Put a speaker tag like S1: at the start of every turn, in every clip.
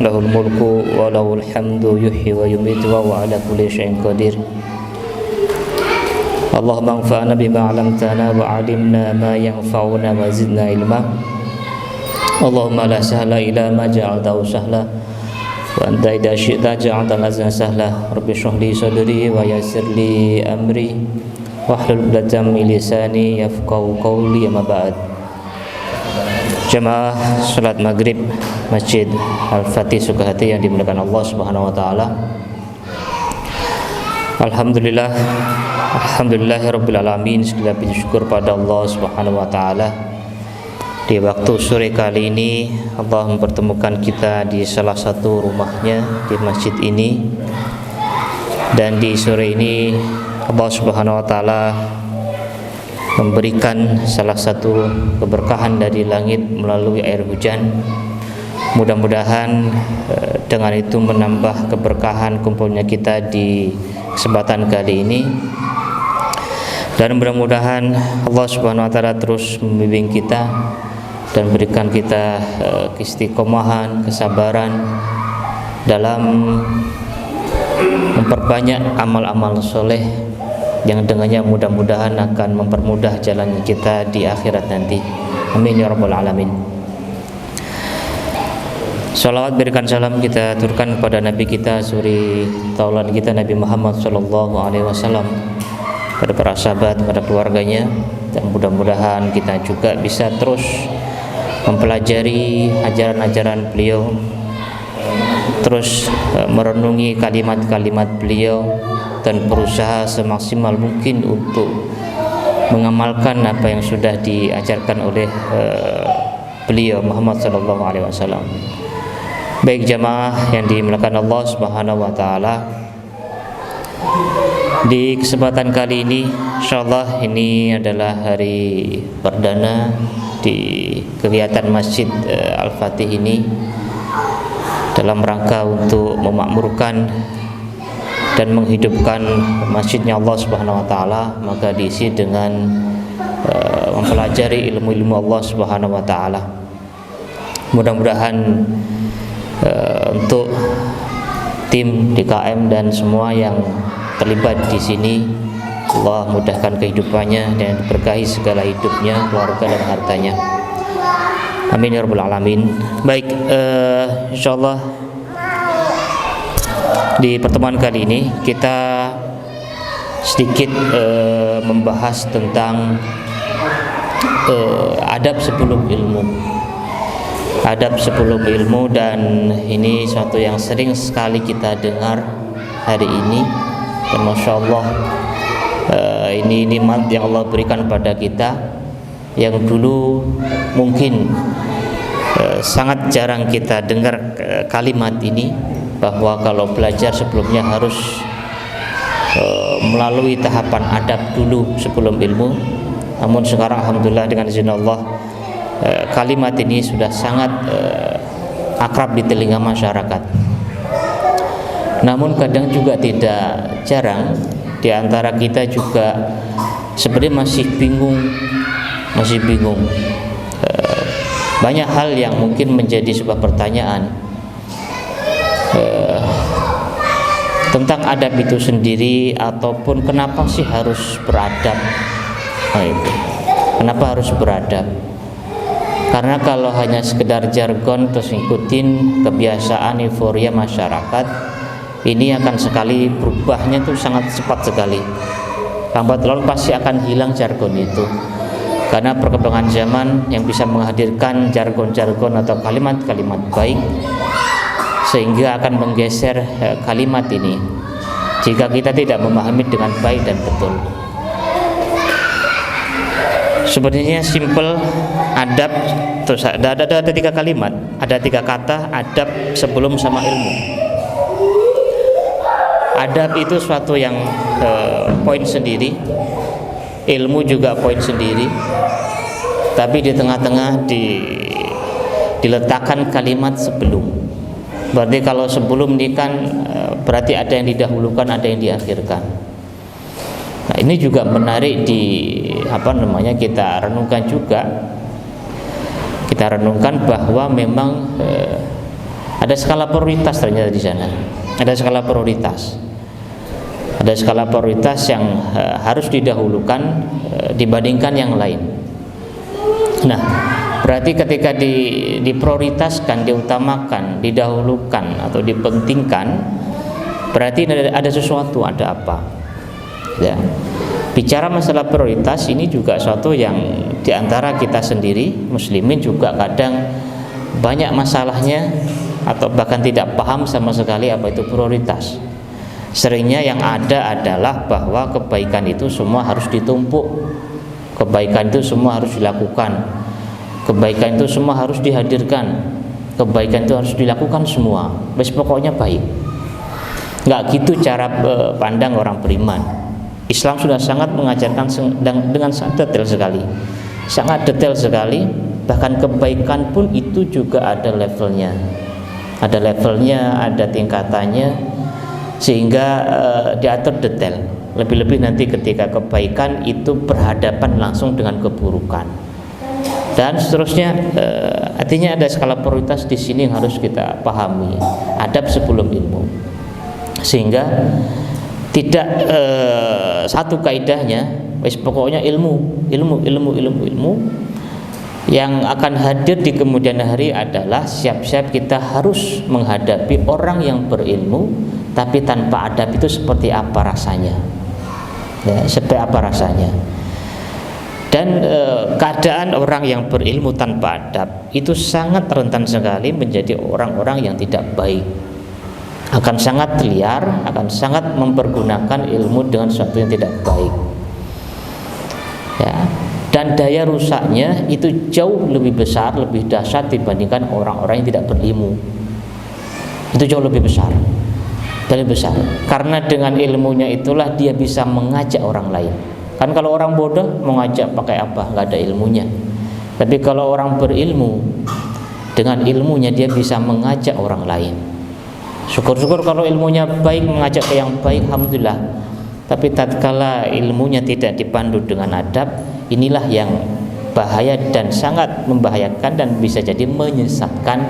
S1: Lahul mulku wa lahul hamdu yuhyi wa yumiitu wa huwa ala kulli syai'in qadir. Allahumma anfa'na bima 'allamtana wa 'allimna ma yanfa'una wa zidna ilma. Allahumma la sahla illa ma ja'altahu sahla wa anta idza syi'ta ja'altal hazna sahla. Rabbi shrah li sadri wa yassir li amri wahlul 'uqdatam min lisani yafqahu qawli. Amma ba'd. Jemaah salat maghrib Masjid Al-Fatih Sukahati yang dimuliakan Allah Subhanahu wa taala. Alhamdulillahirabbil alamin. Segala puji syukur pada Allah Subhanahu wa taala. Di waktu sore kali ini Allah mempertemukan kita di salah satu rumahnya di masjid ini. Dan di sore ini Allah Subhanahu wa taala memberikan salah satu keberkahan dari langit melalui air hujan. Mudah-mudahan dengan itu menambah keberkahan kumpulnya kita di kesempatan kali ini. Dan mudah-mudahan Allah Subhanahu wa taala terus membimbing kita dan berikan kita keistiqomahan, kesabaran dalam memperbanyak amal-amal soleh yang dengannya mudah-mudahan akan mempermudah jalannya kita di akhirat nanti. Amin ya rabbal alamin. Salawat berikan salam kita aturkan kepada Nabi kita, suri tauladan kita Nabi Muhammad sallallahu alaihi wasallam, pada para sahabat, pada keluarganya, dan mudah-mudahan kita juga bisa terus mempelajari ajaran-ajaran beliau, terus merenungi kalimat-kalimat beliau, dan berusaha semaksimal mungkin untuk mengamalkan apa yang sudah diajarkan oleh beliau Muhammad sallallahu alaihi wasallam. Baik jamaah yang dimuliakan Allah Subhanahu wa taala, di kesempatan kali ini insyaallah ini adalah hari perdana di kegiatan Masjid Al-Fatih ini dalam rangka untuk memakmurkan dan menghidupkan masjidnya Allah Subhanahu wa taala. Maka diisi dengan mempelajari ilmu-ilmu Allah Subhanahu wa taala. Mudah-mudahan untuk tim DKM dan semua yang terlibat di sini, Allah mudahkan kehidupannya dan diberkahi segala hidupnya, keluarga dan hartanya. Amin ya rabbal alamin. Baik, insyaallah di pertemuan kali ini kita sedikit membahas tentang adab sebelum ilmu. Adab sebelum ilmu, dan ini suatu yang sering sekali kita dengar hari ini. Dan Masya Allah, ini nikmat yang Allah berikan pada kita, yang dulu mungkin sangat jarang kita dengar kalimat ini, bahwa kalau belajar sebelumnya harus melalui tahapan adab dulu sebelum ilmu. Namun sekarang alhamdulillah dengan izin Allah, kalimat ini sudah sangat akrab di telinga masyarakat. Namun kadang juga tidak jarang di antara kita juga sebenarnya masih bingung. Banyak hal yang mungkin menjadi sebuah pertanyaan tentang adab itu sendiri, ataupun kenapa sih harus beradab. Kenapa harus beradab? Karena kalau hanya sekedar jargon terus ngikutin kebiasaan euforia masyarakat, ini akan sekali berubahnya tuh sangat cepat sekali. Lambat laun pasti akan hilang jargon itu, karena perkembangan zaman yang bisa menghadirkan jargon-jargon atau kalimat-kalimat baik, sehingga akan menggeser kalimat ini jika kita tidak memahami dengan baik dan betul. Sebenarnya simple, adab terus ada 3 kalimat, ada 3 kata, adab sebelum sama ilmu. Adab itu suatu yang poin sendiri, ilmu juga poin sendiri, tapi di tengah-tengah diletakkan kalimat sebelum. Berarti kalau sebelum ini kan berarti ada yang didahulukan, ada yang diakhirkan. Nah, ini juga menarik kita renungkan juga. Kita renungkan bahwa memang Ada skala prioritas ternyata di sana. Ada skala prioritas. Ada skala prioritas yang harus didahulukan dibandingkan yang lain. Nah, berarti ketika diprioritaskan, diutamakan, didahulukan atau dipentingkan, berarti ada sesuatu, ada apa? Ya. Bicara masalah prioritas ini juga suatu yang diantara kita sendiri muslimin juga kadang banyak masalahnya atau bahkan tidak paham sama sekali apa itu prioritas. Seringnya yang ada adalah bahwa kebaikan itu semua harus ditumpuk, kebaikan itu semua harus dilakukan, kebaikan itu semua harus dihadirkan, kebaikan itu harus dilakukan semua, pokoknya baik. Nggak gitu cara pandang orang beriman. Islam sudah sangat mengajarkan dengan sangat detail sekali, sangat detail sekali. Bahkan kebaikan pun itu juga ada levelnya, ada tingkatannya, sehingga diatur detail. Lebih-lebih nanti ketika kebaikan itu berhadapan langsung dengan keburukan dan seterusnya. Artinya ada skala prioritas di sini yang harus kita pahami. Adab sebelum ilmu, sehingga tidak satu kaidahnya pokoknya ilmu yang akan hadir di kemudian hari adalah siap-siap kita harus menghadapi orang yang berilmu tapi tanpa adab itu seperti apa rasanya, ya, seperti apa rasanya. Dan keadaan orang yang berilmu tanpa adab itu sangat rentan sekali menjadi orang-orang yang tidak baik, akan sangat liar, akan sangat mempergunakan ilmu dengan sesuatu yang tidak baik, ya. Dan daya rusaknya itu jauh lebih besar, lebih dahsyat dibandingkan orang-orang yang tidak berilmu. Itu jauh lebih besar, lebih besar. Karena dengan ilmunya itulah dia bisa mengajak orang lain. Kan kalau orang bodoh mau ngajak pakai apa? Nggak ada ilmunya. Tapi kalau orang berilmu, dengan ilmunya dia bisa mengajak orang lain. Syukur-syukur kalau ilmunya baik, mengajak ke yang baik, alhamdulillah. Tapi tatkala ilmunya tidak dipandu dengan adab, inilah yang bahaya dan sangat membahayakan dan bisa jadi menyesatkan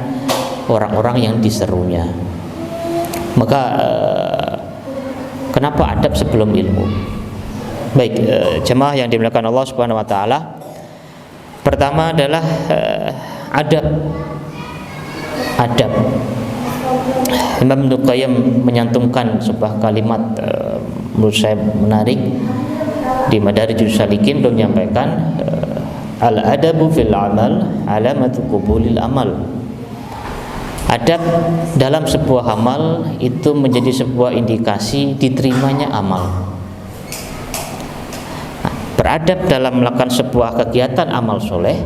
S1: orang-orang yang diserunya. Maka kenapa adab sebelum ilmu? Baik, jemaah yang dimuliakan Allah Subhanahu wa taala. Pertama adalah adab. Imam Ibnu Qayyim menyantumkan sebuah kalimat menurut saya menarik di Madarijus Salikin. Beliau menyampaikan al-adabu fil amal alamatu qubulil amal. Adab dalam sebuah amal itu menjadi sebuah indikasi diterimanya amal. Beradab dalam melakukan sebuah kegiatan amal soleh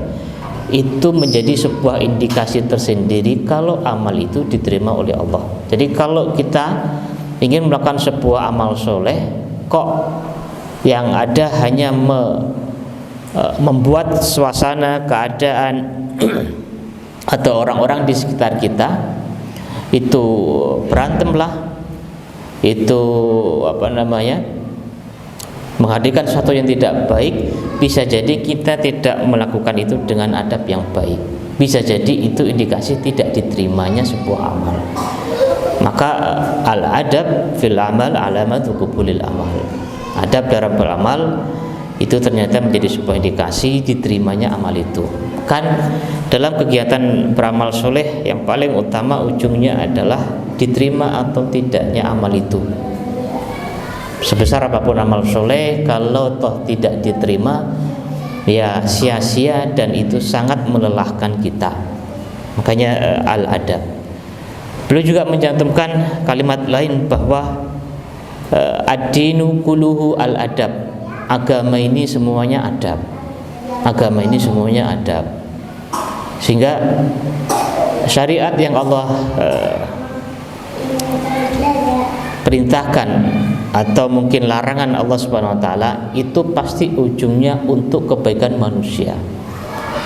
S1: itu menjadi sebuah indikasi tersendiri kalau amal itu diterima oleh Allah. Jadi kalau kita ingin melakukan sebuah amal soleh, kok yang ada hanya membuat suasana, keadaan atau orang-orang di sekitar kita itu berantemlah, itu menghadirkan sesuatu yang tidak baik, bisa jadi kita tidak melakukan itu dengan adab yang baik. Bisa jadi itu indikasi tidak diterimanya sebuah amal. Maka al-adab fil amal alamatu qubulil amal. Adab dalam beramal itu ternyata menjadi sebuah indikasi diterimanya amal itu. Kan dalam kegiatan beramal soleh yang paling utama ujungnya adalah diterima atau tidaknya amal itu. Sebesar apapun amal soleh, kalau toh tidak diterima, ya sia-sia dan itu sangat melelahkan kita. Makanya al-adab. Beliau juga mencantumkan kalimat lain bahwa ad-dinu kulluhu al-adab. Agama ini semuanya adab. Agama ini semuanya adab. Sehingga syariat yang Allah perintahkan atau mungkin larangan Allah Subhanahu wa taala itu pasti ujungnya untuk kebaikan manusia.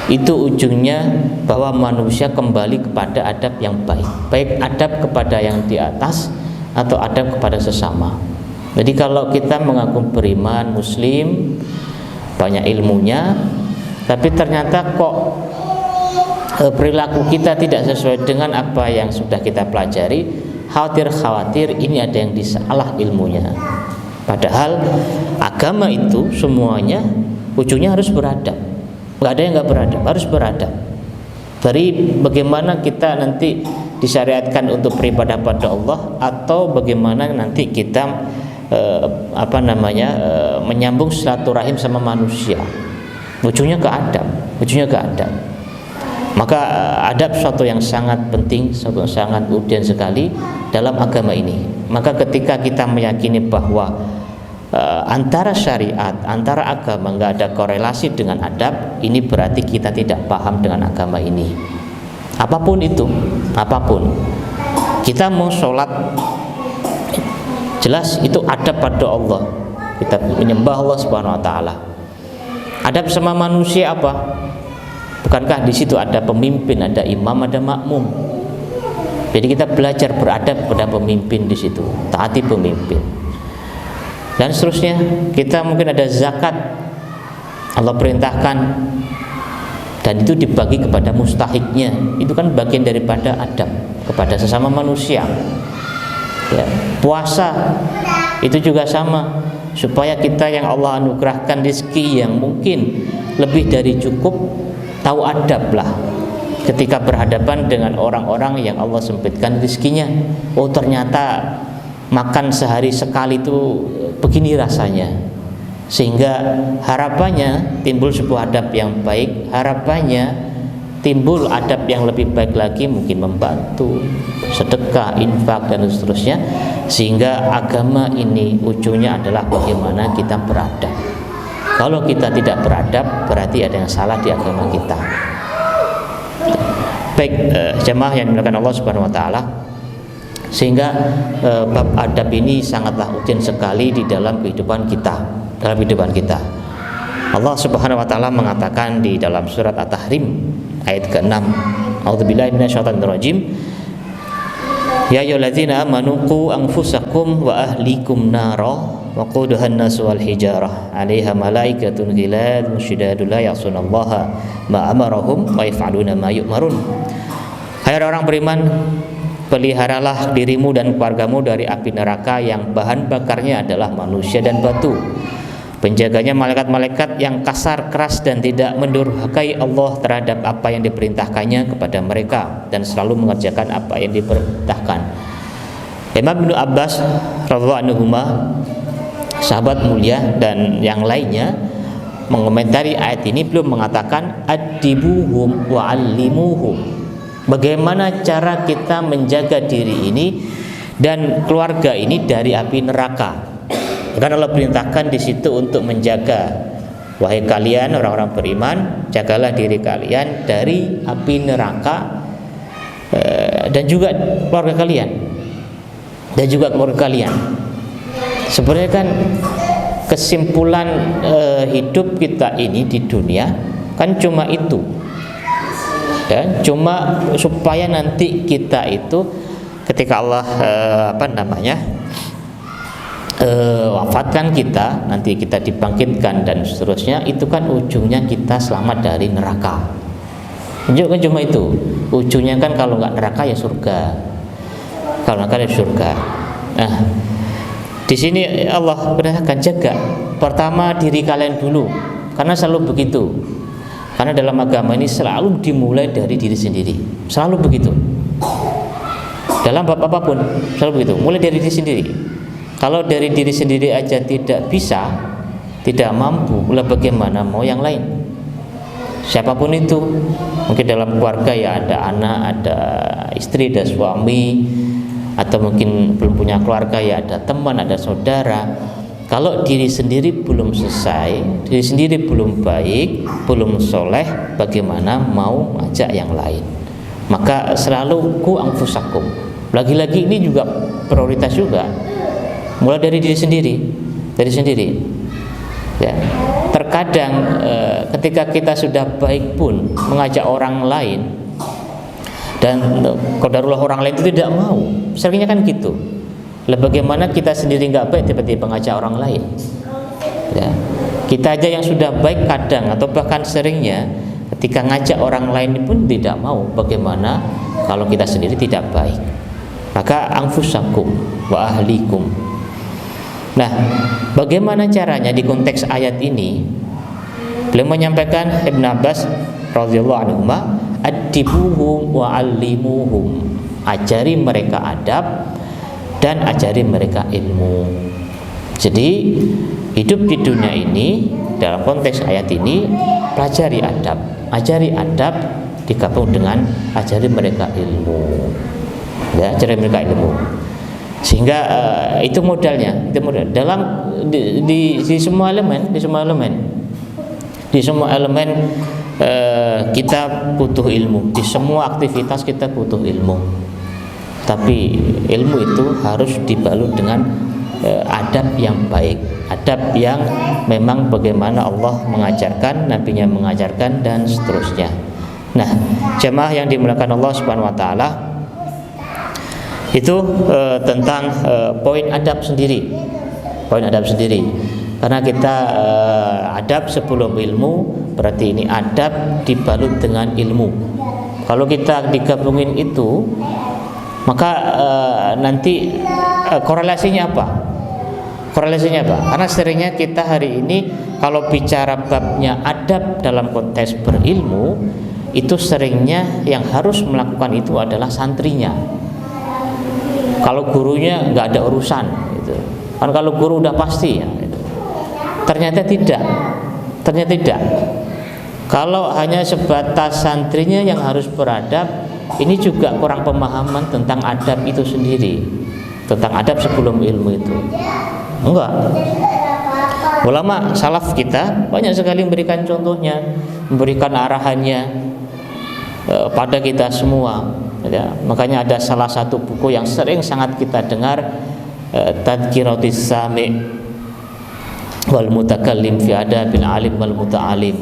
S1: Itu ujungnya bahwa manusia kembali kepada adab yang baik, baik adab kepada yang di atas atau adab kepada sesama. Jadi kalau kita mengaku beriman muslim, banyak ilmunya, tapi ternyata kok perilaku kita tidak sesuai dengan apa yang sudah kita pelajari, khawatir ini ada yang disalah ilmunya. Padahal agama itu semuanya ujungnya harus beradab. Nggak ada yang nggak beradab, harus beradab. Dari bagaimana kita nanti disyariatkan untuk beribadah pada Allah, atau bagaimana nanti kita menyambung silaturahim sama manusia. Ujungnya ke adab, Maka adab suatu yang sangat penting, suatu yang sangat urgen sekali dalam agama ini. Maka ketika kita meyakini bahwa antara syariat, antara agama nggak ada korelasi dengan adab, ini berarti kita tidak paham dengan agama ini. Apapun itu, kita mau sholat, jelas itu adab pada Allah. Kita menyembah Allah Subhanahu Wa Taala. Adab sama manusia apa? Bukankah di situ ada pemimpin, ada imam, ada makmum? Jadi kita belajar beradab pada pemimpin di situ, taati pemimpin. Dan seterusnya, kita mungkin ada zakat, Allah perintahkan, dan itu dibagi kepada mustahiknya. Itu kan bagian daripada adab kepada sesama manusia. Ya, puasa itu juga sama, supaya kita yang Allah anugerahkan rezeki yang mungkin lebih dari cukup, tahu adab lah ketika berhadapan dengan orang-orang yang Allah sempitkan rezekinya. Oh, ternyata makan sehari sekali itu begini rasanya, sehingga harapannya timbul sebuah adab yang baik, harapannya timbul adab yang lebih baik lagi, mungkin membantu, sedekah, infak, dan seterusnya. Sehingga agama ini ujungnya adalah bagaimana kita beradab. Kalau kita tidak beradab, berarti ada yang salah di agama kita. Baik, jemaah yang dimuliakan Allah Subhanahu Wa Taala, sehingga bab adab ini sangatlah urgen sekali di dalam kehidupan kita. Allah Subhanahu Wa Taala mengatakan di dalam surat At-Tahrim ayat ke-6, A'udzubillahi minasyaitonirrajim, Ya ayyuhalladzina amanu qu anfusakum wa ahlikum nara waquduhan nasu wal hijarah 'alaiha malaikatun ghiladun syidadun la ya'sunallaha ma amarahum wa yaf'aluna ma yu'marun. Hai orang beriman, peliharalah dirimu dan keluargamu dari api neraka yang bahan bakarnya adalah manusia dan batu. Penjaganya malaikat-malaikat yang kasar, keras, dan tidak mendurhakai Allah terhadap apa yang diperintahkannya kepada mereka, dan selalu mengerjakan apa yang diperintahkan. Imam Ibnu Abbas radhiyallahu anhuma, sahabat mulia dan yang lainnya, mengomentari ayat ini belum mengatakan adibuhum wa allimuhum. Bagaimana cara kita menjaga diri ini dan keluarga ini dari api neraka? Karena Allah perintahkan di situ untuk menjaga. Wahai kalian orang-orang beriman, jagalah diri kalian dari api neraka, dan juga keluarga kalian. Sebenarnya kan kesimpulan hidup kita ini di dunia kan cuma itu, dan cuma supaya nanti kita itu ketika Allah wafatkan kita, nanti kita dibangkitkan dan seterusnya, itu kan ujungnya kita selamat dari neraka. Kan cuma itu ujungnya, kan kalau nggak neraka ya surga, kalau neraka ya surga. Nah, di sini Allah perintahkan jaga pertama diri kalian dulu, karena selalu begitu. Karena dalam agama ini selalu dimulai dari diri sendiri, selalu begitu. Dalam bab apapun selalu begitu, mulai dari diri sendiri. Kalau dari diri sendiri aja tidak bisa, tidak mampu, lah bagaimana mau yang lain? Siapapun itu, mungkin dalam keluarga ya ada anak, ada istri, ada suami, atau mungkin belum punya keluarga ya ada teman, ada saudara. Kalau diri sendiri belum selesai, diri sendiri belum baik, belum soleh, bagaimana mau ngajak yang lain? Maka selalu ku anfusakum. Lagi-lagi ini juga prioritas juga. Mulai dari diri sendiri, ya. Terkadang ketika kita sudah baik pun mengajak orang lain, dan qadarullah orang lain itu tidak mau, seringnya kan gitu. Lah bagaimana kita sendiri nggak baik tiba-tiba mengajak orang lain, ya. Kita aja yang sudah baik kadang atau bahkan seringnya Ketika ngajak orang lain pun tidak mau, bagaimana kalau kita sendiri tidak baik? Maka anfusakum wa ahlikum. Nah, bagaimana caranya di konteks ayat ini? Beliau menyampaikan, Ibn Abbas radhiyallahu anhu, adibuhum wa allimuhum, ajari mereka adab dan ajari mereka ilmu. Jadi hidup di dunia ini dalam konteks ayat ini, pelajari adab, ajari adab digabung dengan ajari mereka ilmu. Ya, ajari mereka ilmu. Sehingga itu modalnya, itu modal dalam di semua elemen, di semua elemen kita butuh ilmu, di semua aktivitas kita butuh ilmu. Tapi ilmu itu harus dibalut dengan adab yang baik, adab yang memang bagaimana Allah mengajarkan, nabinya mengajarkan, dan seterusnya. Nah, jemaah yang dimuliakan Allah Subhanahu wa taala, itu tentang poin adab sendiri. Karena kita adab sebelum ilmu, berarti ini adab dibalut dengan ilmu. Kalau kita digabungin itu, maka nanti korelasinya apa? Karena seringnya kita hari ini kalau bicara babnya adab dalam konteks berilmu, itu seringnya yang harus melakukan itu adalah santrinya. Kalau gurunya nggak ada urusan, gitu. Kan kalau guru udah pasti ya. Gitu. Ternyata tidak. Kalau hanya sebatas santrinya yang harus beradab, ini juga kurang pemahaman tentang adab itu sendiri, tentang adab sebelum ilmu itu. Enggak. Ulama salaf kita banyak sekali memberikan contohnya, memberikan arahannya pada kita semua. Ya, makanya ada salah satu buku yang sering sangat kita dengar, Tadhkiratus Sami' wal Mutakallim fi Adabil Alim wal Muta'alim.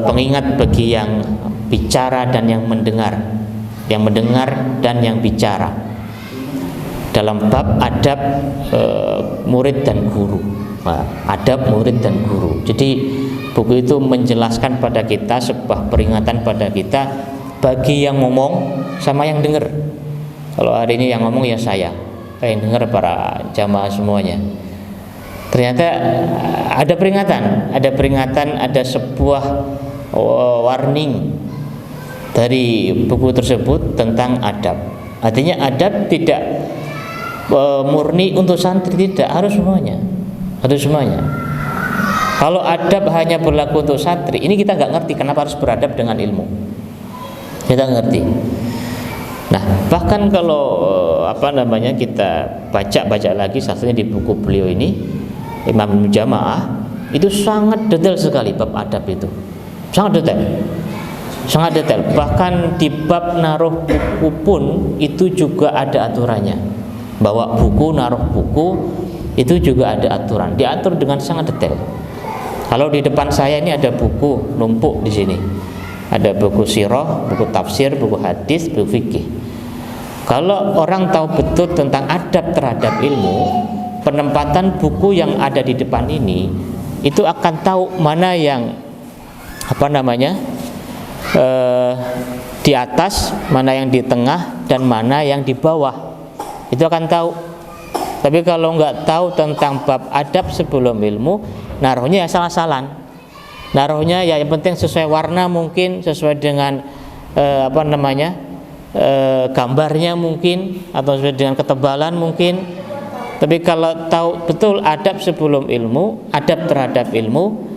S1: Pengingat bagi yang bicara dan yang mendengar dan yang bicara dalam bab adab murid dan guru. Adab murid dan guru. Jadi buku itu menjelaskan pada kita sebuah peringatan pada kita bagi yang ngomong sama yang dengar. Kalau hari ini yang ngomong ya saya, yang dengar para jamaah semuanya. Ternyata ada peringatan, ada sebuah warning dari buku tersebut tentang adab. Artinya adab tidak murni untuk santri, tidak, harus semuanya. Kalau adab hanya berlaku untuk santri, ini kita nggak ngerti kenapa harus beradab dengan ilmu. Kita ngerti. Nah, bahkan kalau kita baca lagi, satunya di buku beliau ini, Imam Jamaah, itu sangat detail sekali bab adab itu. Sangat detail. Bahkan di bab naruh buku pun itu juga ada aturannya. Bawa buku, naruh buku itu juga ada aturan. Diatur dengan sangat detail. Kalau di depan saya ini ada buku numpuk di sini. Ada buku sirah, buku tafsir, buku hadis, buku fikih. Kalau orang tahu betul tentang adab terhadap ilmu, penempatan buku yang ada di depan ini itu akan tahu mana yang di atas, mana yang di tengah, dan mana yang di bawah. Itu akan tahu. Tapi kalau nggak tahu tentang bab adab sebelum ilmu, naruhnya ya salah-salan. Naruhnya ya yang penting sesuai warna, mungkin sesuai dengan gambarnya mungkin, atau sesuai dengan ketebalan mungkin. Tapi kalau tahu betul adab sebelum ilmu, adab terhadap ilmu,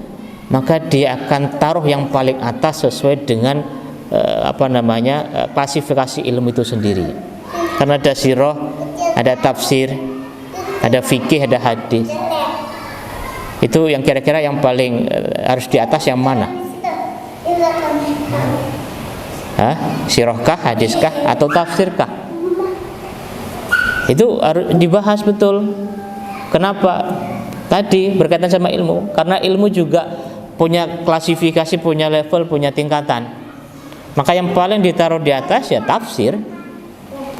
S1: maka dia akan taruh yang paling atas sesuai dengan klasifikasi ilmu itu sendiri. Karena ada sirah, ada tafsir, ada fikih, ada hadis. Itu yang kira-kira yang paling harus di atas yang mana? Sirahkah, hadiskah, atau tafsirkah? Itu harus dibahas betul. Kenapa? Tadi berkaitan sama ilmu. Karena ilmu juga punya klasifikasi, punya level, punya tingkatan. Maka yang paling ditaruh di atas ya tafsir.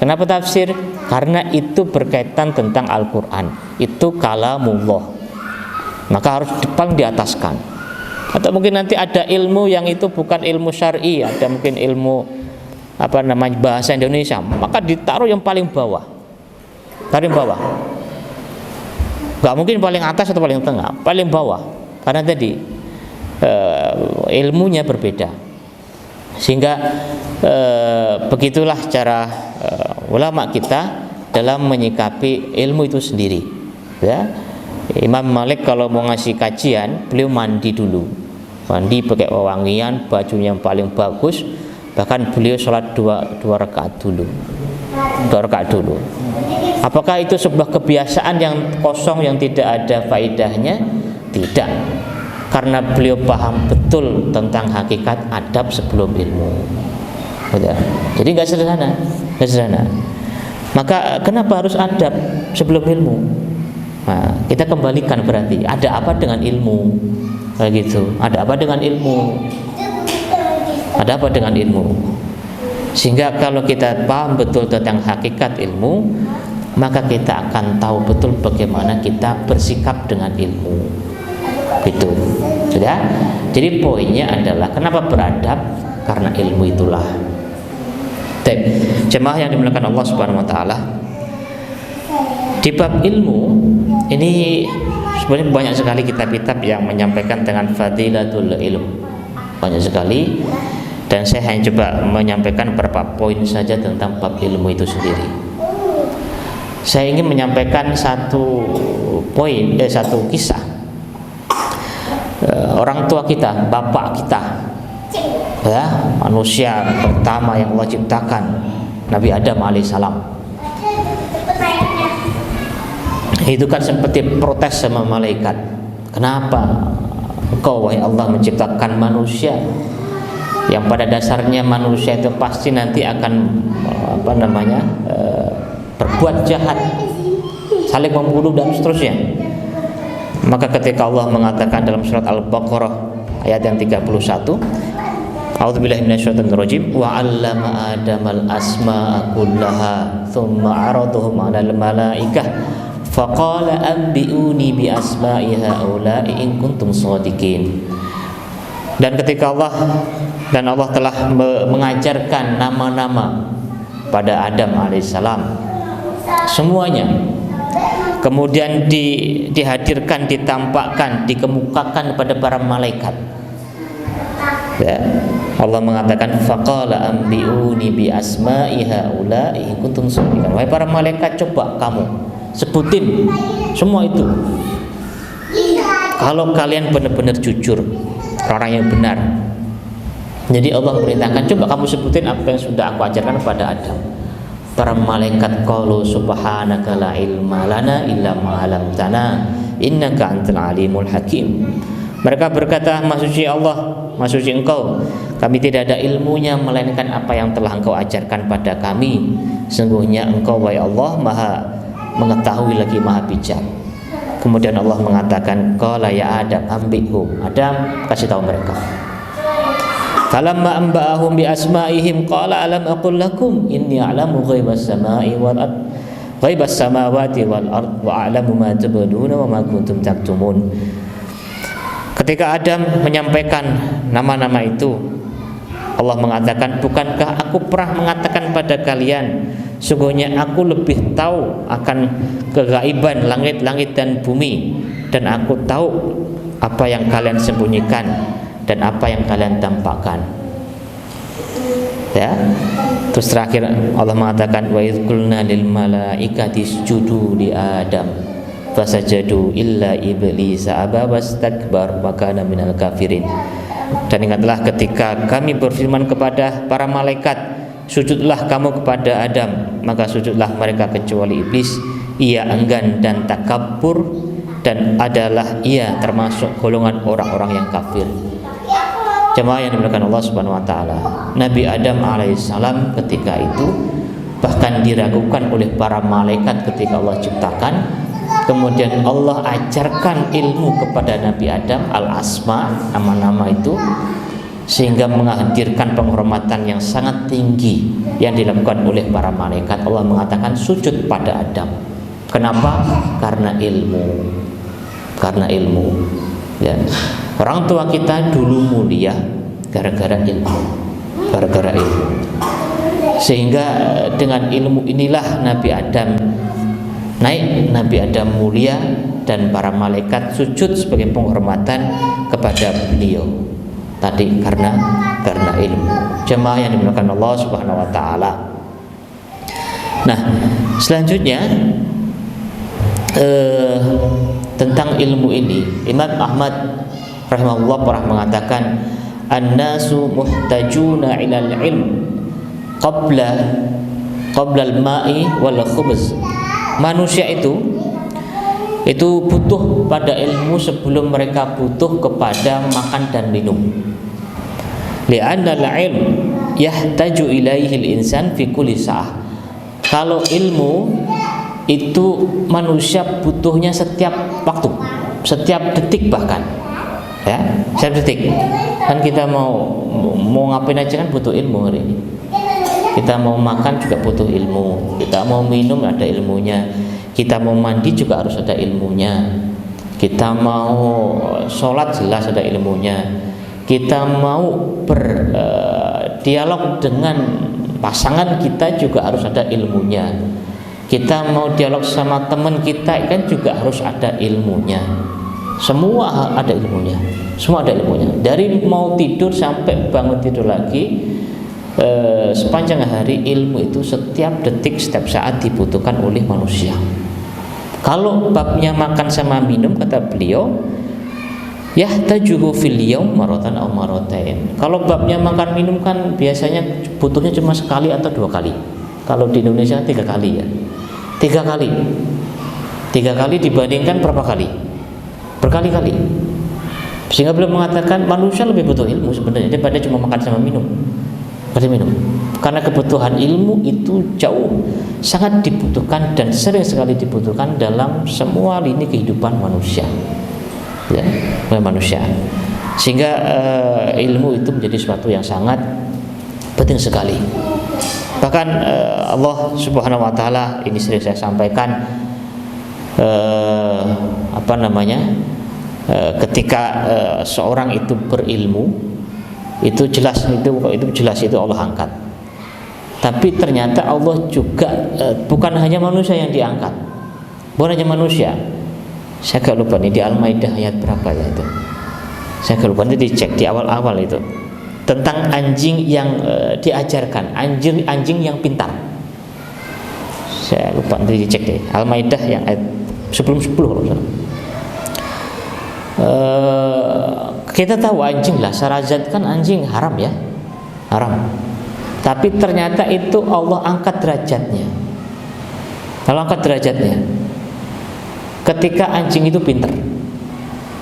S1: Kenapa tafsir? Karena itu berkaitan tentang Al-Quran. Itu kalamullah. Maka harus paling diataskan. Atau mungkin nanti ada ilmu yang itu bukan ilmu syar'i, ada mungkin ilmu bahasa Indonesia, maka ditaruh yang paling bawah. Paling bawah. Gak mungkin paling atas atau paling tengah, paling bawah. Karena tadi ilmunya berbeda. Sehingga begitulah cara ulama kita dalam menyikapi ilmu itu sendiri. Ya. Imam Malik kalau mau ngasih kajian, beliau mandi dulu. Mandi pakai wewangian, bajunya yang paling bagus, bahkan beliau sholat dua rakaat dulu. Apakah itu sebuah kebiasaan yang kosong yang tidak ada faedahnya? Tidak, karena beliau paham betul tentang hakikat adab sebelum ilmu. Jadi nggak sederhana. Maka kenapa harus adab sebelum ilmu? Nah, kita kembalikan berarti ada apa dengan ilmu? Gitu. Ada apa dengan ilmu? Ada apa dengan ilmu? Sehingga kalau kita paham betul tentang hakikat ilmu, maka kita akan tahu betul bagaimana kita bersikap dengan ilmu. Itu sudah. Jadi poinnya adalah kenapa beradab? Karena ilmu itulah. Jemaah yang dimuliakan Allah Subhanahu wa taala, di bab ilmu ini sebenarnya banyak sekali kitab-kitab yang menyampaikan dengan fadilatul ilm, banyak sekali, dan saya hanya coba menyampaikan beberapa poin saja tentang bab ilmu itu sendiri. Saya ingin menyampaikan satu kisah orang tua kita, bapak kita, ya, manusia pertama yang Allah ciptakan, Nabi Adam alaihissalam. Itu kan seperti protes sama malaikat. Kenapa engkau wahai Allah menciptakan manusia yang pada dasarnya manusia itu pasti nanti akan berbuat jahat, saling membunuh dan seterusnya. Maka ketika Allah mengatakan dalam surat Al-Baqarah ayat yang 31, A'udzubillahi minasyaitonirrajim, wa 'allama Adamal asma'a kullaha tsumma 'aradahum 'alal malaikah faqala anbi'uni bi asma'i haula'i in kuntum shadiqin. Dan ketika Allah telah mengajarkan nama-nama pada Adam alaihissalam semuanya, kemudian dihadirkan, ditampakkan, dikemukakan pada para malaikat. Ya, Allah mengatakan faqala anbi'uni bi asma'i haula'i in kuntum shadiqin. Wahai para malaikat, coba kamu sebutin semua itu kalau kalian benar-benar jujur, orang yang benar. Jadi Allah perintahkan, coba kamu sebutin apa yang sudah aku ajarkan kepada Adam. Para malaikat qalu subhanaka la ilma lana illa ma 'allamtana innaka antal alimul hakim. Mereka berkata, Maha suci Allah, Maha suci Engkau, kami tidak ada ilmunya melainkan apa yang telah Engkau ajarkan pada kami. Sungguhnya Engkau wahai Allah Maha mengetahui lagi Maha bijak. Kemudian Allah mengatakan, qala ya Adam ambihum. Adam, kasih tahu mereka. Falamma amba'ahum bi asma'ihim qala alam aqul lakum inni a'lamu ghaibas sama'i wal ard ghaibas samawati wal ard wa a'lamu ma tubduna wa ma kuntum taktumun. Ketika Adam menyampaikan nama-nama itu, Allah mengatakan, bukankah aku pernah mengatakan pada kalian, sungguhnya aku lebih tahu akan kegaiban langit-langit dan bumi, dan aku tahu apa yang kalian sembunyikan dan apa yang kalian tampakkan. Ya. Terus terakhir Allah mengatakan, wa idz qulna lil malaikati isjudu li Adam fasajadu illa iblisa aba wastakbar wa kana minal kafirin. Dan ingatlah ketika kami berfirman kepada para malaikat, sujudlah kamu kepada Adam, maka sujudlah mereka kecuali iblis. Ia enggan dan takabur, dan adalah ia termasuk golongan orang-orang yang kafir. Jemaah yang dimuliakan Allah Subhanahu wa taala, Nabi Adam alaihissalam ketika itu bahkan diragukan oleh para malaikat ketika Allah ciptakan. Kemudian Allah ajarkan ilmu kepada Nabi Adam, al-asma, nama-nama itu, sehingga menghadirkan penghormatan yang sangat tinggi yang dilakukan oleh para malaikat. Allah mengatakan sujud pada Adam. Kenapa? Karena ilmu. Ya. Orang tua kita dulu mulia gara-gara ilmu, gara-gara ilmu. Sehingga dengan ilmu inilah Nabi Adam naik, Nabi Adam mulia, dan para malaikat sujud sebagai penghormatan kepada beliau. Tadi karena ilmu. Jemaah yang dimuliakan Allah Subhanahu wa taala. Nah, selanjutnya tentang ilmu ini, Imam Ahmad rahimahullah pernah mengatakan, an-nasu muhtajuna ilal ilm qabla al-ma'i wal khubz. Manusia itu butuh pada ilmu sebelum mereka butuh kepada makan dan minum. Li'anna al-ilm yahtaju ilaihi al-insan fi kulli sa'ah. Kalau ilmu itu manusia butuhnya setiap waktu, setiap detik bahkan. Ya, setiap detik. Kan kita mau ngapain aja kan butuh ilmu hari ini. Kita mau makan juga butuh ilmu. Kita mau minum ada ilmunya. Kita mau mandi juga harus ada ilmunya. Kita mau sholat jelas ada ilmunya. Kita mau berdialog dengan pasangan kita juga harus ada ilmunya. Kita mau dialog sama teman kita kan juga harus ada ilmunya. Semua ada ilmunya. Semua ada ilmunya. Dari mau tidur sampai bangun tidur lagi, sepanjang hari ilmu itu setiap detik, setiap saat dibutuhkan oleh manusia. Kalau babnya makan sama minum, kata beliau, yahtajuhu fil yaum maratan aw maratain. Kalau babnya makan minum kan biasanya butuhnya cuma sekali atau 2 kali. Kalau di Indonesia 3 kali ya. 3 kali. 3 kali dibandingkan berapa kali? Berkali-kali. Sehingga beliau mengatakan manusia lebih butuh ilmu sebenarnya daripada cuma makan sama minum. Minum. Karena kebutuhan ilmu itu jauh sangat dibutuhkan dan sering sekali dibutuhkan dalam semua lini kehidupan manusia. Ya, manusia. Sehingga ilmu itu menjadi sesuatu yang sangat penting sekali. Bahkan Allah Subhanahu wa taala, ini sering saya sampaikan, ketika seorang itu berilmu, itu jelas itu Allah angkat. Tapi ternyata Allah juga bukan hanya manusia yang diangkat. Bukan hanya manusia. Saya agak lupa nih di Al-Maidah ayat berapa ya itu. Saya agak lupa, nanti dicek di awal-awal itu. Tentang anjing yang diajarkan, anjing yang pintar. Saya lupa, nanti dicek deh. Al-Maidah yang ayat sebelum 10 kalau salah. Kita tahu anjing lah, sarazat kan anjing haram ya, haram. Tapi ternyata itu Allah angkat derajatnya. Allah angkat derajatnya. Ketika anjing itu pintar,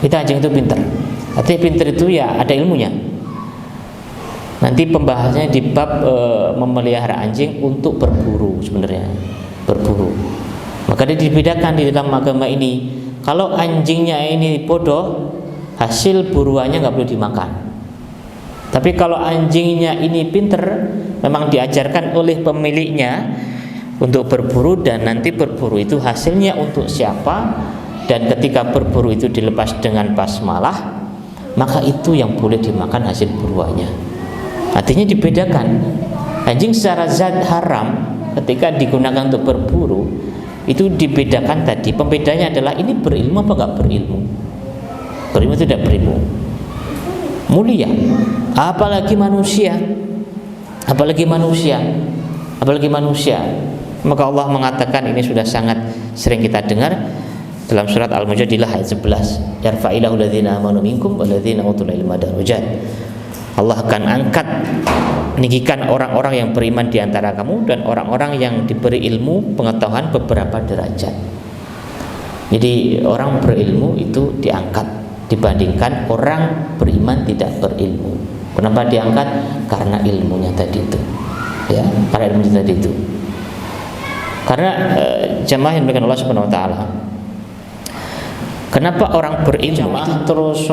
S1: anjing itu pintar. Artinya pintar itu ya ada ilmunya. Nanti pembahasannya di bab memelihara anjing untuk berburu sebenarnya, berburu. Maka dia dibedakan di dalam agama ini. Kalau anjingnya ini bodoh, hasil buruannya nggak boleh dimakan. Tapi kalau anjingnya ini pinter, memang diajarkan oleh pemiliknya untuk berburu, dan nanti berburu itu hasilnya untuk siapa, dan ketika berburu itu dilepas dengan basmalah, maka itu yang boleh dimakan hasil buruannya. Artinya dibedakan. Anjing secara zat haram ketika digunakan untuk berburu itu dibedakan tadi. Pembedanya adalah ini berilmu apa enggak berilmu. Berilmu tidak berilmu, mulia. Apalagi manusia. Maka Allah mengatakan, ini sudah sangat sering kita dengar dalam surat Al-Mujadilah ayat 11. Yarfa'illahu alladzina amanu minkum walladzina utul ilma darajat. Allah akan angkat, meninggikan orang-orang yang beriman di antara kamu dan orang-orang yang diberi ilmu pengetahuan beberapa derajat. Jadi orang berilmu itu diangkat dibandingkan orang beriman tidak berilmu. Kenapa diangkat? Karena ilmunya tadi itu. Ya, karena ilmunya tadi itu. Karena jamaah yang dimuliakan Allah Subhanahu wa taala. Kenapa orang berilmu terus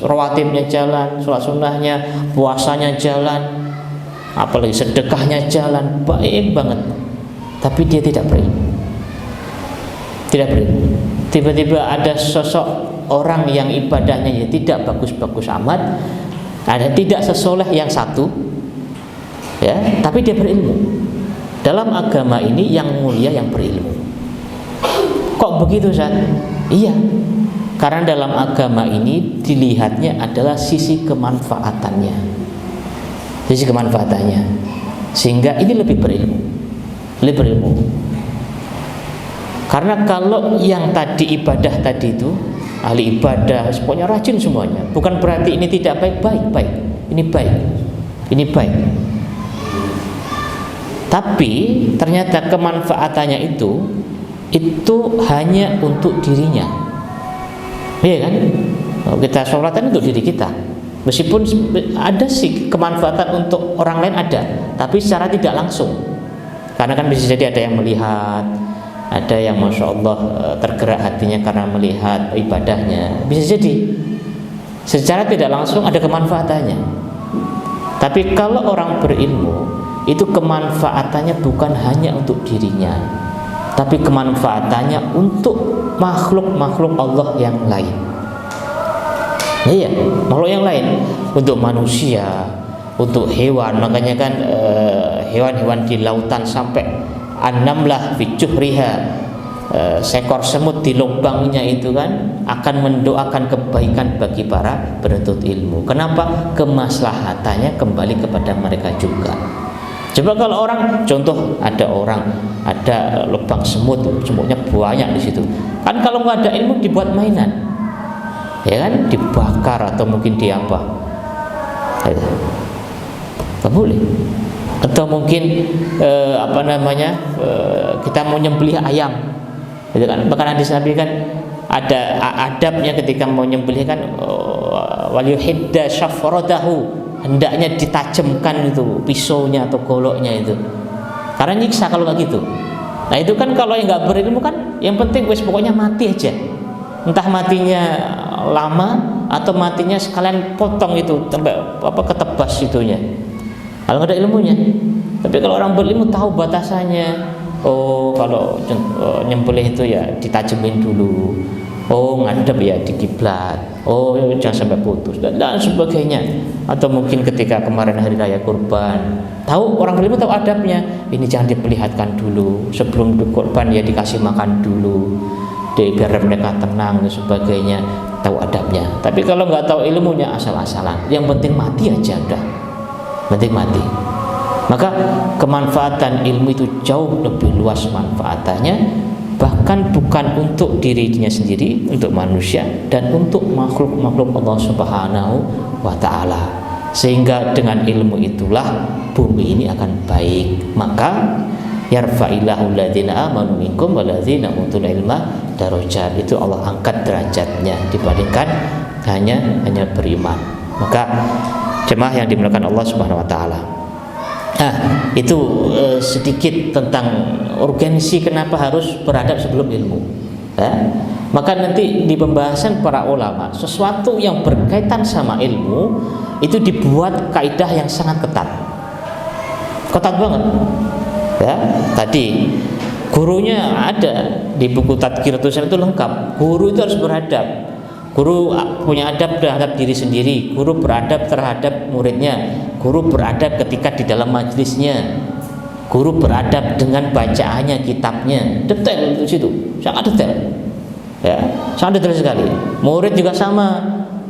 S1: rawatibnya jalan, sholat sunnahnya, puasanya jalan, apalagi sedekahnya jalan, baik banget, tapi dia tidak berilmu. Tidak berilmu. Tiba-tiba ada sosok orang yang ibadahnya ya tidak bagus-bagus amat, ada tidak sesoleh yang satu, ya, tapi dia berilmu. Dalam agama ini yang mulia yang berilmu. Kok begitu, Ustaz? Iya, karena dalam agama ini dilihatnya adalah sisi kemanfaatannya, sehingga ini lebih berilmu. Karena kalau yang tadi ibadah tadi itu ahli ibadah, pokoknya rajin semuanya, bukan berarti ini tidak baik. Ini baik. Tapi ternyata kemanfaatannya itu hanya untuk dirinya, iya kan? Kita sholat kan untuk diri kita, meskipun ada sih kemanfaatan untuk orang lain ada, tapi secara tidak langsung. Karena kan bisa jadi ada yang melihat, ada yang masya Allah tergerak hatinya karena melihat ibadahnya, bisa jadi secara tidak langsung ada kemanfaatannya. Tapi kalau orang berilmu itu kemanfaatannya bukan hanya untuk dirinya, tapi kemanfaatannya untuk makhluk-makhluk Allah yang lain. Iya, makhluk yang lain, untuk manusia, untuk hewan. Makanya kan hewan-hewan di lautan sampai an-namlah fi juhriha, seekor semut di lubangnya itu kan akan mendoakan kebaikan bagi para penuntut ilmu. Kenapa? Kemaslahatannya kembali kepada mereka juga. Coba kalau orang, contoh ada lubang semutnya banyak di situ. Kan kalau nggak ada ilmu dibuat mainan, ya kan, dibakar atau mungkin diapa, nggak boleh. Atau mungkin kita mau nyembelih ayam, gitu kan? Bahkan hadis Nabi kan ada adabnya ketika mau nyembelih kan, waliyuhidda syafradahu, hendaknya ditajamkan itu pisaunya atau goloknya itu, karena nyiksa kalau nggak gitu. Nah itu kan kalau yang nggak berilmu kan, yang penting pokoknya mati aja, entah matinya lama atau matinya sekalian potong itu sampai ketebas itunya, kalau nggak ada ilmunya. Tapi kalau orang berilmu tahu batasannya. Oh kalau nyembelih itu ya ditajemin dulu, oh ngadep ya di kiblat, oh jangan sampai putus dan sebagainya. Atau mungkin ketika kemarin hari raya kurban, tahu orang berilmu tahu adabnya, ini jangan diperlihatkan dulu, sebelum kurban ya dikasih makan dulu, biar mereka tenang dan sebagainya, tahu adabnya. Tapi kalau nggak tahu ilmunya asal-asalan, yang penting mati aja udah, penting mati. Maka kemanfaatan ilmu itu jauh lebih luas manfaatannya, bahkan bukan untuk dirinya sendiri, untuk manusia dan untuk makhluk-makhluk Allah Subhanahu wa ta'ala. Sehingga dengan ilmu itulah bumi ini akan baik. Maka yarfa'illahu alladzina amanu minkum walladzina utul ilma darajat, itu Allah angkat derajatnya dibandingkan hanya beriman. Maka jemaah yang dimuliakan Allah Subhanahu wa ta'ala. Nah, itu sedikit tentang urgensi kenapa harus beradab sebelum ilmu. Maka nanti di pembahasan para ulama, sesuatu yang berkaitan sama ilmu itu dibuat kaidah yang sangat ketat banget. Ya, tadi gurunya ada di buku Tadhkiratus Shalim itu lengkap. Guru itu harus beradab. Guru punya adab terhadap diri sendiri, guru beradab terhadap muridnya, guru beradab ketika di dalam majelisnya, guru beradab dengan bacaannya, kitabnya, detail itu situ, sangat detail, ya, sangat detail sekali. Murid juga sama,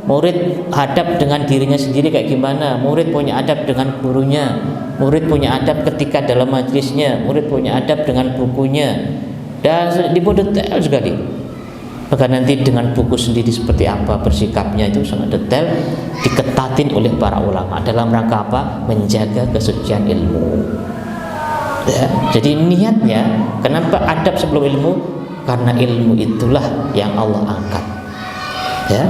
S1: murid adab dengan dirinya sendiri kayak gimana, murid punya adab dengan gurunya, murid punya adab ketika dalam majelisnya, murid punya adab dengan bukunya, dan dibuat detail sekali. Maka nanti dengan buku sendiri seperti apa bersikapnya itu sangat detail, diketatin oleh para ulama dalam rangka apa? Menjaga kesucian ilmu. Ya, jadi niatnya kenapa adab sebelum ilmu? Karena ilmu itulah yang Allah angkat. Ya,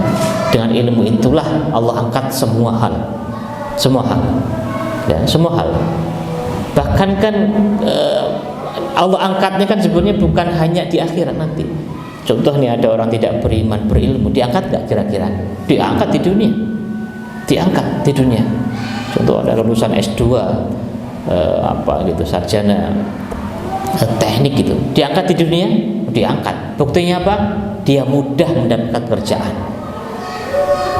S1: dengan ilmu itulah Allah angkat semua hal. Ya, semua hal. Bahkan kan Allah angkatnya kan sebenarnya bukan hanya di akhirat nanti. Contoh nih, ada orang tidak beriman berilmu, diangkat nggak kira-kira? Diangkat di dunia. Contoh ada lulusan S2 sarjana teknik gitu, diangkat di dunia, diangkat. Buktinya apa? dia mudah mendapatkan pekerjaan.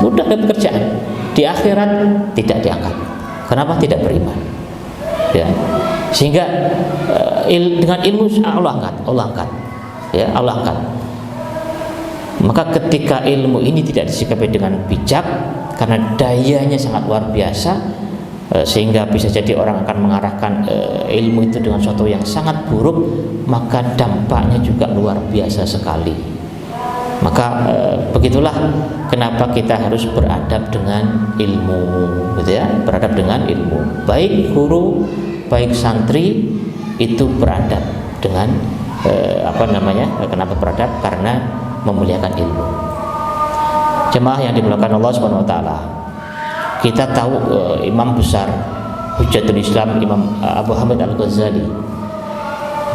S1: Mudah dapat pekerjaan. Di akhirat tidak diangkat. Kenapa? Tidak beriman. Ya. Sehingga dengan ilmu Allah angkat. Ya, Allah angkat. Maka ketika ilmu ini tidak disikapi dengan bijak, karena dayanya sangat luar biasa, sehingga bisa jadi orang akan mengarahkan ilmu itu dengan sesuatu yang sangat buruk, maka dampaknya juga luar biasa sekali. Maka begitulah kenapa kita harus beradab dengan ilmu, gitu ya, beradab dengan ilmu. Baik guru, baik santri itu beradab dengan kenapa beradab? Karena memuliakan ilmu. Jemaah yang dimuliakan Allah Subhanahu wa taala. Kita tahu imam besar Hujjatul Islam Imam Abu Hamid Al-Ghazali.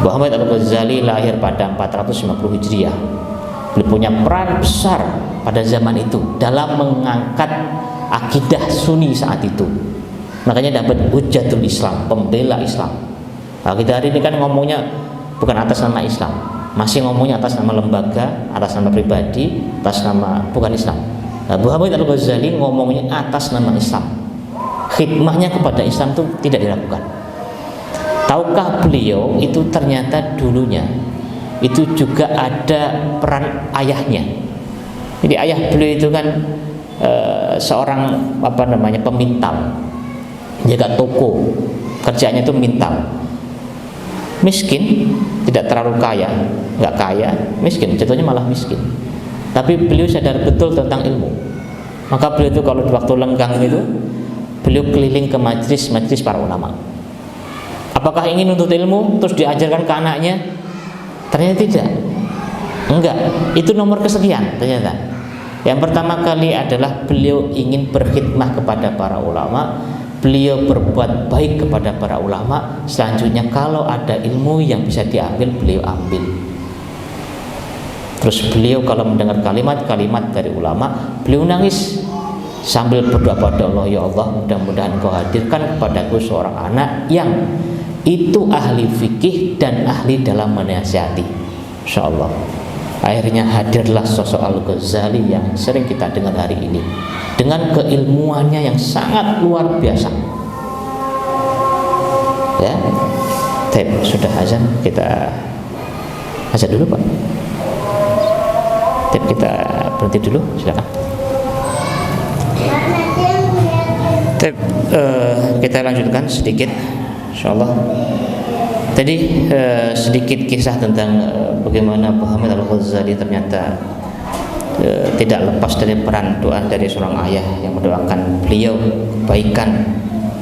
S1: Abu Hamid Al-Ghazali lahir pada 450 Hijriah. Beliau punya peran besar pada zaman itu dalam mengangkat akidah Sunni saat itu. Makanya dapat Hujjatul Islam, pembela Islam. Nah, kita hari ini kan ngomongnya bukan atas nama Islam, masih ngomongnya atas nama lembaga, atas nama pribadi, atas nama bukan Islam. Abu Hamid Al-Ghazali ngomongnya atas nama Islam. Khidmahnya kepada Islam itu tidak dilakukan. Tahukah beliau itu ternyata dulunya itu juga ada peran ayahnya. Jadi ayah beliau itu kan seorang pemintal, jaga toko, kerjanya itu mintal. Miskin, tidak terlalu kaya, nggak kaya, miskin, jatuhnya malah miskin. Tapi beliau sadar betul tentang ilmu. Maka beliau itu kalau di waktu lenggang itu, beliau keliling ke majlis para ulama. Apakah ingin nuntut ilmu terus diajarkan ke anaknya? Ternyata tidak. Enggak, itu nomor kesekian ternyata. Yang pertama kali adalah beliau ingin berkhidmah kepada para ulama. Beliau berbuat baik kepada para ulama. Selanjutnya kalau ada ilmu yang bisa diambil, beliau ambil. Terus beliau kalau mendengar kalimat-kalimat dari ulama, beliau nangis sambil berdoa pada Allah, ya Allah, mudah-mudahan Engkau hadirkan kepadaku seorang anak yang itu ahli fikih dan ahli dalam menasihati. Insyaallah. Akhirnya hadirlah sosok Al-Ghazali yang sering kita dengar hari ini dengan keilmuannya yang sangat luar biasa. Ya, sudah azan, kita azan dulu Pak. Kita berhenti dulu, silakan. Kita lanjutkan sedikit, insyaallah. Tadi sedikit kisah tentang bagaimana Abu Hamid Al-Ghazali ternyata tidak lepas dari peran doa dari seorang ayah yang mendoakan beliau kebaikan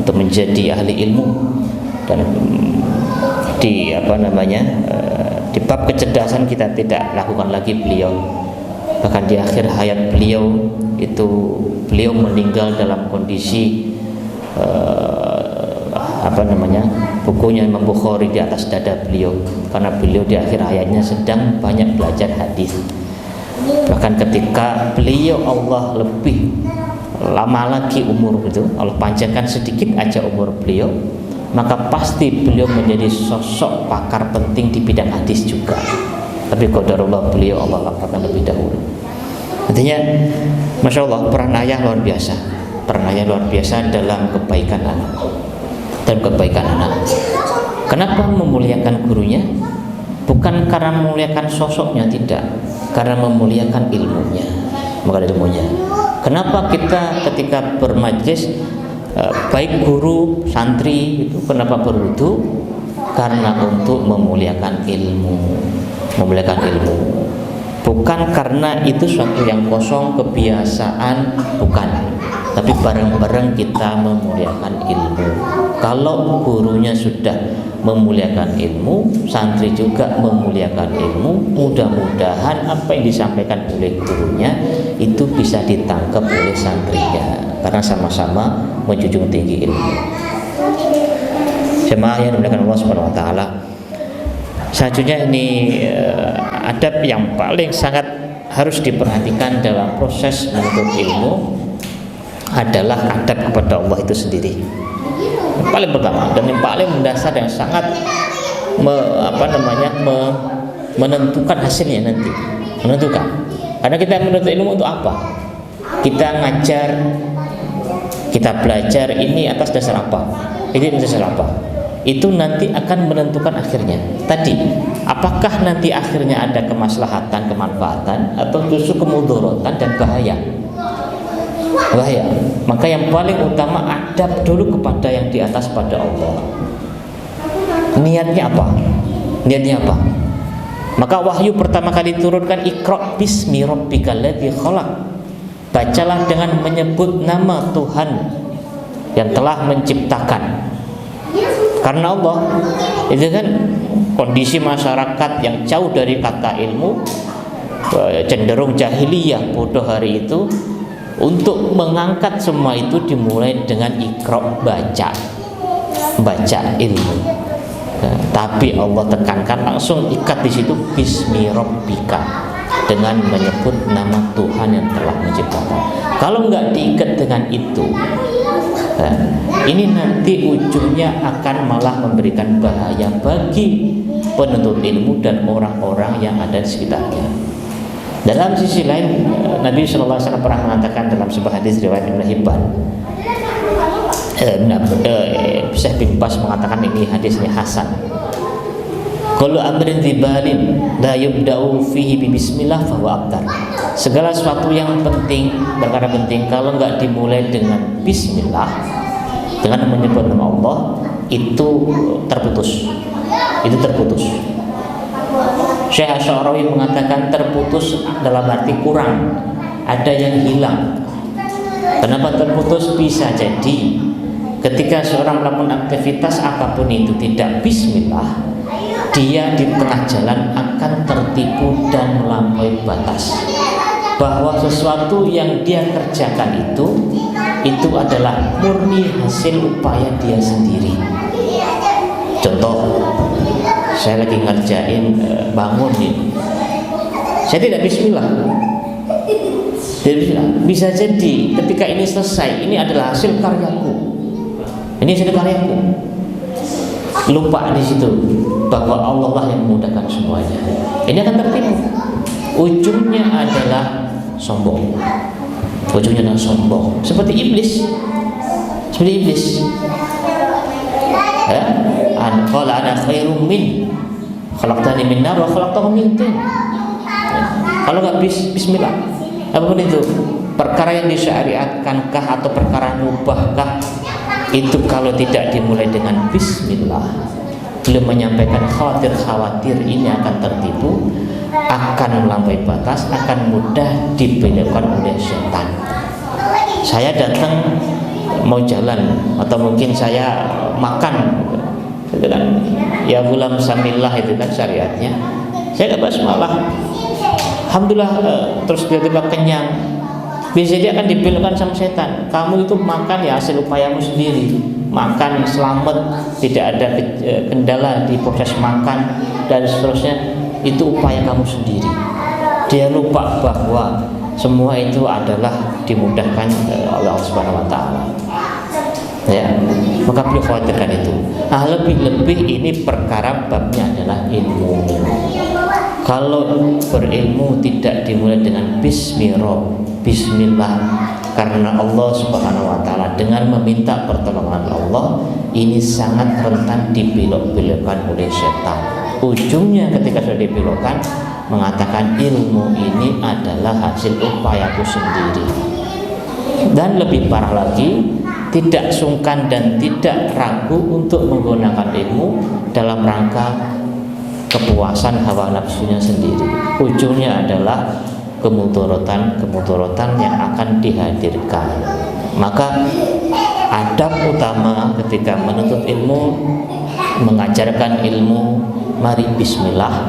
S1: untuk menjadi ahli ilmu. Dan di di bab kecerdasan kita tidak lakukan lagi beliau. Bahkan di akhir hayat beliau itu beliau meninggal dalam kondisi bukunya Imam Bukhari di atas dada beliau, karena beliau di akhir hayatnya sedang banyak belajar hadis. Bahkan ketika beliau Allah lebih lama lagi umur itu, Allah panjangkan sedikit aja umur beliau, maka pasti beliau menjadi sosok pakar penting di bidang hadis juga. Tapi qadarullah beliau Allah lapangkan lebih dahulu. Artinya, masya Allah, peran ayah luar biasa. Peran ayah luar biasa dalam kebaikan anak. Kenapa memuliakan gurunya? Bukan karena memuliakan sosoknya, tidak. Karena memuliakan ilmunya. Kenapa kita ketika bermajlis, baik guru, santri itu kenapa berwudu? Karena untuk memuliakan ilmu. Bukan karena itu suatu yang kosong, kebiasaan, bukan. Tapi bareng-bareng kita memuliakan ilmu. Kalau gurunya sudah memuliakan ilmu, santri juga memuliakan ilmu, mudah-mudahan apa yang disampaikan oleh gurunya itu bisa ditangkap oleh santrinya, karena sama-sama menjunjung tinggi ilmu. Jemaah yang dimuliakan Allah Subhanahu wa taala. Selanjutnya ini adab yang paling sangat harus diperhatikan dalam proses menuntut ilmu adalah adab kepada Allah itu sendiri. Yang paling pertama dan yang paling mendasar yang sangat menentukan hasilnya nanti. menentukan. Karena kita menuntut ilmu untuk apa? Kita ngajar, kita belajar ini atas dasar apa? Ini atas dasar apa? Itu nanti akan menentukan akhirnya. Tadi, apakah nanti akhirnya ada kemaslahatan, kemanfaatan, atau justru kemudorotan dan bahaya? Bahaya. Maka yang paling utama adab dulu kepada yang di atas, pada Allah. Niatnya apa? Niatnya apa? Maka wahyu pertama kali turunkan, Iqra bismi rabbikal ladzi khalaq. Bacalah dengan menyebut nama Tuhan yang telah menciptakan. Karena Allah itu kan kondisi masyarakat yang jauh dari kata ilmu, cenderung jahiliyah, bodoh hari itu. Untuk mengangkat semua itu dimulai dengan Iqra, baca ilmu. Tapi Allah tekankan langsung, ikat di situ bismi rabbika, dengan menyebut nama Tuhan yang telah menciptakan. Kalau nggak diikat dengan itu, ini nanti ujungnya akan malah memberikan bahaya bagi penuntut ilmu dan orang-orang yang ada di sekitarnya. Dalam sisi lain, Nabi SAW pernah mengatakan dalam sebuah hadis riwayat Ibnu Hibban, Syekh bin Baz mengatakan ini hadisnya hasan. Kullu amrin dzibalin la yubda'u fihi bi bismillah fa huwa abtar. Segala sesuatu yang penting, perkara penting, kalau enggak dimulai dengan bismillah, dengan menyebut nama Allah, itu terputus. Itu terputus. Syekh Asy'arawi mengatakan terputus dalam arti kurang, ada yang hilang. Kenapa terputus? Bisa jadi ketika seorang melakukan aktivitas apapun itu tidak bismillah, dia di tengah jalan akan tertipu dan melampaui batas, bahwa sesuatu yang dia kerjakan itu adalah murni hasil upaya dia sendiri. Contoh, saya lagi ngerjain bangun ini, saya tidak bismillah. Bisa jadi ketika ini selesai, ini adalah hasil karyaku, ini hasil karyaku. Lupa di situ bahwa Allah lah yang memudahkan semuanya. Ini akan tertipu. Ujungnya adalah sombong. Ujungnya adalah sombong. Seperti iblis. Qala ana khairum min khalaqtani min nar wa khalaqtahu min tin. Kalau nggak bismillah, apapun itu, perkara yang disyariatkankah atau perkara mubahkah, itu kalau tidak dimulai dengan bismillah, belum menyampaikan khawatir ini akan tertipu, akan melampaui batas, akan mudah dibelokkan oleh setan. Saya datang mau jalan, atau mungkin saya makan, itu kan ya gulam samillah, itu kan syariatnya. Saya dapat malah alhamdulillah, terus tiba-tiba kenyang, bisa dia akan dibelokkan sama setan. Kamu itu makan ya hasil upayamu sendiri, makan selamat, tidak ada kendala di proses makan dan seterusnya, itu upaya kamu sendiri. Dia lupa bahwa semua itu adalah dimudahkan oleh Allah Subhanahu wa taala. Ya, maka beliau khawatirkan itu. Nah, lebih-lebih ini perkara babnya adalah ilmu. Kalau berilmu tidak dimulai dengan bismillah, karena Allah Subhanahu wa taala, dengan meminta pertolongan Allah, ini sangat rentan dibelok-belokkan oleh setan. Ujungnya ketika sudah dibelokkan, mengatakan ilmu ini adalah hasil upayaku sendiri. Dan lebih parah lagi, tidak sungkan dan tidak ragu untuk menggunakan ilmu dalam rangka kepuasan hawa nafsunya sendiri. Ujungnya adalah kemudorotan yang akan dihadirkan. Maka adab utama ketika menuntut ilmu, mengajarkan ilmu, mari bismillah,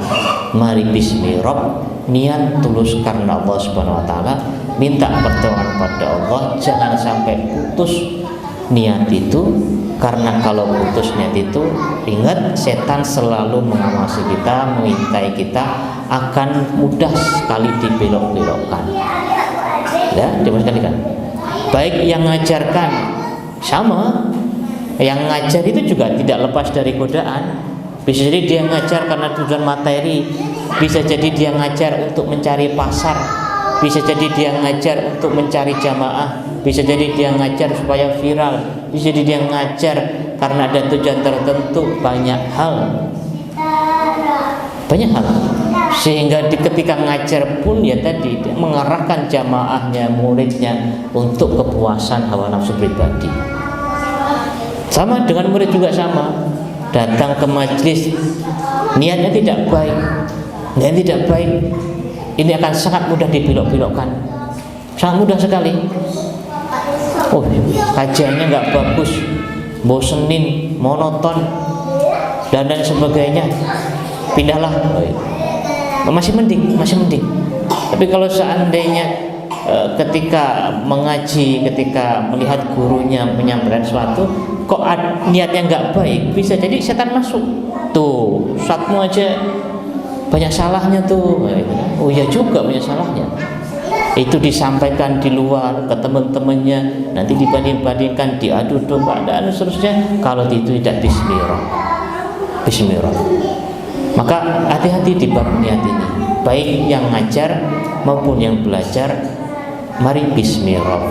S1: mari bismi Rabb, niat tulus karena Allah Subhanahu wa taala, minta pertolongan pada Allah, jangan sampai putus niat itu. Karena kalau putus niat itu, ingat, setan selalu mengawasi kita, mengintai kita, akan mudah sekali dibelok-belokkan. Ya, dimaksudkan kan? Baik yang mengajarkan sama, yang ngajar itu juga tidak lepas dari godaan. bisa jadi dia ngajar karena tujuan materi, bisa jadi dia ngajar untuk mencari pasar, bisa jadi dia ngajar untuk mencari jamaah, bisa jadi dia ngajar supaya viral, bisa jadi dia ngajar karena ada tujuan tertentu. Banyak hal, sehingga ketika ngajar pun ya tadi dia mengarahkan jamaahnya, muridnya untuk kepuasan hawa nafsu pribadi. Sama dengan murid juga sama, datang ke majelis niatnya tidak baik, ini akan sangat mudah dibelok-belokkan, sangat mudah sekali. Oh, kajiannya nggak bagus, bosenin, monoton, dan lain sebagainya, pindahlah. Masih mending. Tapi kalau seandainya ketika mengaji, ketika melihat gurunya menyampaikan sesuatu, kok niatnya nggak baik, bisa jadi setan masuk. Tuh, ustadzmu aja banyak salahnya tuh. Oh ya juga banyak salahnya. Itu disampaikan di luar ke teman-temannya, nanti dibanding-bandingkan, diadu domba dan seterusnya. Kalau itu tidak bismillah. Maka hati-hati di bab niat ini, baik yang ngajar maupun yang belajar. Mari bismillah,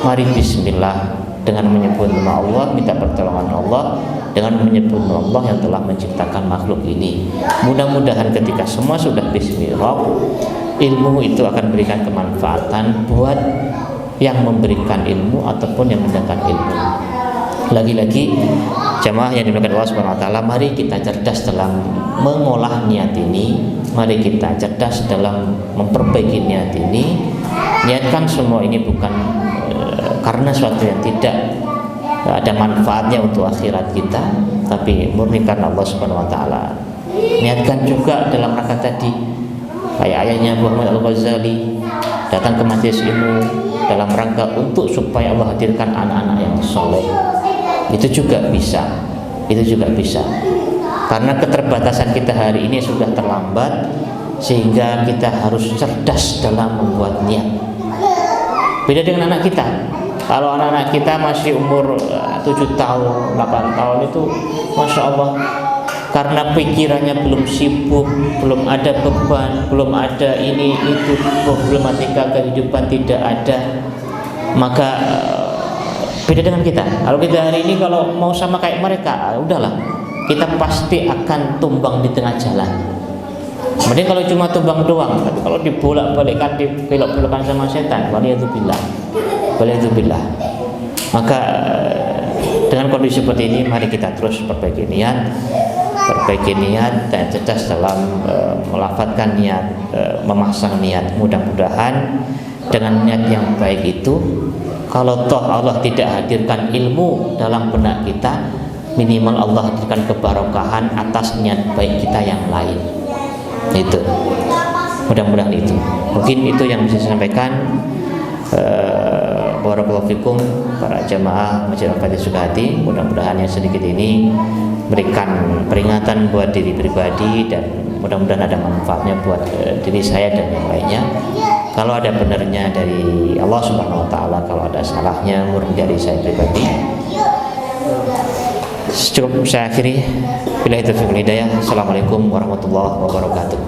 S1: mari bismillah dengan menyebut nama Allah, minta pertolongan Allah dengan menyebut nama Allah yang telah menciptakan makhluk ini. Mudah-mudahan ketika semua sudah bismillah, ilmu itu akan memberikan kemanfaatan buat yang memberikan ilmu ataupun yang mendengarkan ilmu. Lagi-lagi jamaah yang dimuliakan Allah Subhanahu wa taala, mari kita cerdas dalam mengolah niat ini, mari kita cerdas dalam memperbaiki niat ini. Niatkan semua ini bukan karena sesuatu yang tidak ada manfaatnya untuk akhirat kita, tapi murni karena Allah Subhanahu wa taala. Niatkan juga dalam rangka tadi, kayak ayahnya Muhammad Al-Ghazali datang ke majelis ilmu dalam rangka untuk supaya Allah hadirkan anak-anak yang soleh. Itu juga bisa. Karena keterbatasan kita hari ini sudah terlambat, sehingga kita harus cerdas dalam membuat niat. Beda dengan anak kita. Kalau anak-anak kita masih umur 7 tahun, 8 tahun itu Masya Allah, karena pikirannya belum sibuk, belum ada beban, belum ada ini itu, problematika kehidupan tidak ada, maka beda dengan kita. Kalau kita hari ini kalau mau sama kayak mereka, udahlah, kita pasti akan tumbang di tengah jalan. Mending kalau cuma tumbang doang, tapi kalau dibolak-balikkan, dibelok-belokkan sama setan, waliyadzubillah. Maka dengan kondisi seperti ini, mari kita terus perbaiki niat dan cerdas dalam melafadzkan niat, memasang niat. Mudah-mudahan dengan niat yang baik itu, kalau toh Allah tidak hadirkan ilmu dalam benak kita, minimal Allah hadirkan kebarokahan atas niat baik kita yang lain. Itu mudah-mudahan itu. Mungkin itu yang bisa saya sampaikan. Barakallahu fikum para jamaah Masjid Al-Fatih Sukahati. Mudah-mudahan yang sedikit ini berikan peringatan buat diri pribadi, dan mudah-mudahan ada manfaatnya buat diri saya dan yang lainnya. Kalau ada benarnya dari Allah Subhanahu wa taala, kalau ada salahnya murni dari saya pribadi. Cukup saya akhiri. Billahi taufiq wal hidayah. Assalamualaikum warahmatullahi wabarakatuh.